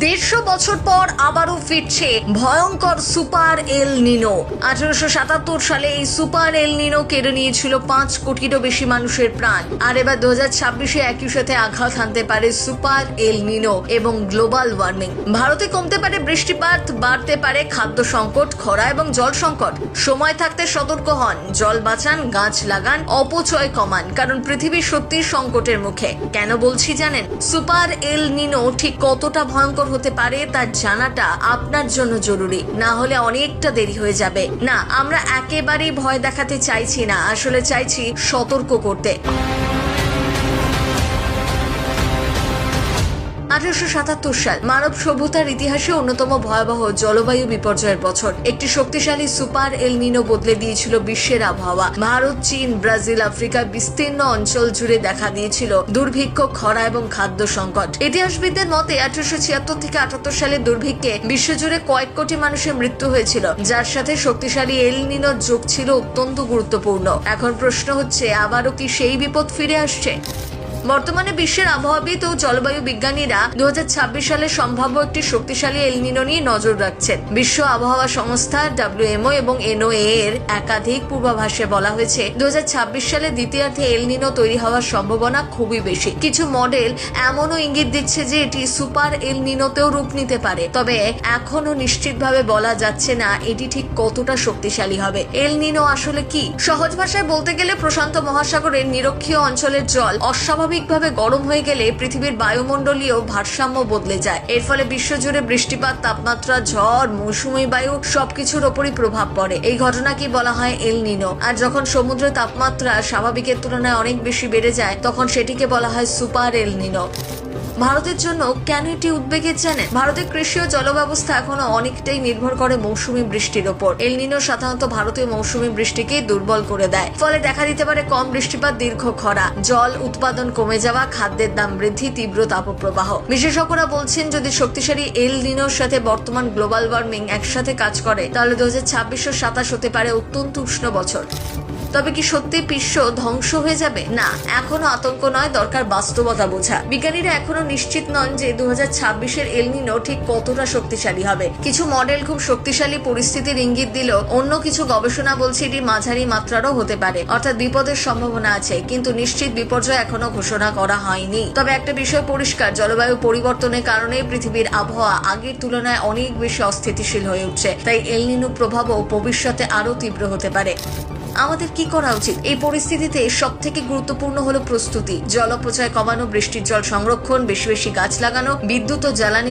150 বছর পর আবারও ফিরছে ভয়ঙ্কর সুপার এল নিনো। 1877 সালে এই সুপার এল নিনো কেড়ে নিয়েছিল 5 কোটিরও বেশি মানুষের প্রাণ। আর এবার 2026-এ একই সাথে আঘাত হানতে পারে সুপার এল নিনো এবং গ্লোবাল ওয়ার্মিং। ভারতে কমতে পারে বৃষ্টিপাত, বাড়তে পারে খাদ্য সংকট, খরা এবং জল সংকট। সময় থাকতে সতর্ক হন, জল বাঁচান, গাছ লাগান, অপচয় কমান, কারণ পৃথিবী সত্যি সংকটের মুখে। কেন বলছি জানেন? সুপার এল নিনো ঠিক কতটা ভয়ঙ্কর হতে পারে তা জানাটা আপনার জন্য জরুরি, না হলে অনেকটা দেরি হয়ে যাবে। না, আমরা একেবারেই ভয় দেখাতে চাইছি না, আসলে চাইছি সতর্ক করতে। 1877 সাল মানব সভ্যতার ইতিহাসে অন্যতম ভয়াবহ জলবায়ু বিপর্যয়ের বছর। একটি শক্তিশালী সুপার এল নিনো বদলে দিয়েছিল বিশ্বের আবহাওয়া। ভারত, চীন, ব্রাজিল, আফ্রিকার বিস্তীর্ণ অঞ্চল জুড়ে দেখা দিয়েছিল দুর্ভিক্ষ, খরা এবং খাদ্য সংকট। ইতিহাসবিদদের মতে 1876 থেকে 78 সালের দুর্ভিক্ষে বিশ্বজুড়ে কয়েক কোটি মানুষের মৃত্যু হয়েছিল, যার সাথে শক্তিশালী এল নিনোর যোগ ছিল অত্যন্ত গুরুত্বপূর্ণ। এখন প্রশ্ন হচ্ছে, আবারও কি সেই বিপদ ফিরে আসছে? বর্তমানে বিশ্বের আবহাওয়াবিদ ও জলবায়ু বিজ্ঞানীরা 2026 সালে সম্ভাব্য একটি শক্তিশালী এল নিনো নিয়ে নজর রাখছেন। বিশ্ব আবহাওয়া সংস্থা WMO এবং NOAA এর একাধিক পূর্বাভাসে বলা হয়েছে 2026 সালে দ্বিতীয়ার্ধে এল নিনো তৈরি হওয়ার সম্ভাবনা খুবই বেশি। কিছু মডেল এমনও ইঙ্গিত দিচ্ছে যে এটি সুপার এল নিনোতেও রূপ নিতে পারে, তবে এখনো নিশ্চিতভাবে বলা যাচ্ছে না এটি ঠিক কতটা শক্তিশালী হবে। এল নিনো আসলে কি? সহজ ভাষায় বলতে গেলে প্রশান্ত মহাসাগরের নিরক্ষীয় অঞ্চলের জল অস্বাভাবিকভাবে গরম হয়ে গেলে পৃথিবীর বায়ুমণ্ডলীয় ভারসাম্য বদলে যায়। এর ফলে বিশ্বজুড়ে বৃষ্টিপাত, তাপমাত্রা, ঝড়, মৌসুমী বায়ু সবকিছুর ওপরই প্রভাব পড়ে। এই ঘটনাকে বলা হয় এল নিনো। আর যখন সমুদ্রের তাপমাত্রা স্বাভাবিকের তুলনায় অনেক বেশি বেড়ে যায়, তখন সেটিকে বলা হয় সুপার এল নিনো। ভারতের জন্য কেন এটি উদ্বেগের জানেন? ভারতের কৃষি ও জলব্যবস্থা এখনো অনেকটাই নির্ভর করে মৌসুমী বৃষ্টির ওপর। এল নিনো সাধারণত ভারতীয় মৌসুমী বৃষ্টিকে দুর্বল করে দেয়, ফলে দেখা দিতে পারে কম বৃষ্টিপাত, দীর্ঘ খরা, জল উৎপাদন কমে যাওয়া, খাদ্যের দাম বৃদ্ধি, তীব্র তাপপ্রবাহ। বিশেষজ্ঞরা বলছেন, যদি শক্তিশালী এল নিনোর সাথে বর্তমান গ্লোবাল ওয়ার্মিং একসাথে কাজ করে, তাহলে 2026 ও 27 হতে পারে অত্যন্ত উষ্ণ বছর। তবে কি সত্যি বিশ্ব ধ্বংস হয়ে যাবে? না, এখনো আতঙ্ক নয়, দরকার বাস্তবতা বোঝা। বিজ্ঞানীরা এখনো নিশ্চিত নন যে 2026-এর এল নিনো ঠিক কতটা শক্তিশালী হবে। কিছু মডেল খুব শক্তিশালী পরিস্থিতির ইঙ্গিত দিল, অন্য কিছু গবেষণা বলছে এটি মাঝারি মাত্রারও হতে পারে, অর্থাৎ বিপদের সম্ভাবনা আছে, কিন্তু নিশ্চিত বিপর্যয় এখনো ঘোষণা করা হয়নি। তবে একটা বিষয় পরিষ্কার, জলবায়ু পরিবর্তনের কারণে পৃথিবীর আবহাওয়া আগের তুলনায় অনেক বেশি অস্থিতিশীল হয়ে উঠছে, তাই এল নিনো প্রভাবও ভবিষ্যতে আরো তীব্র হতে পারে। আমাদের কি করা উচিত? এই পরিস্থিতিতে সব থেকে গুরুত্বপূর্ণ হলো প্রস্তুতি। জল অপচয় কমানো, বৃষ্টির জল সংরক্ষণ, বেশি বেশি গাছ লাগানো, বিদ্যুৎ ও জ্বালানি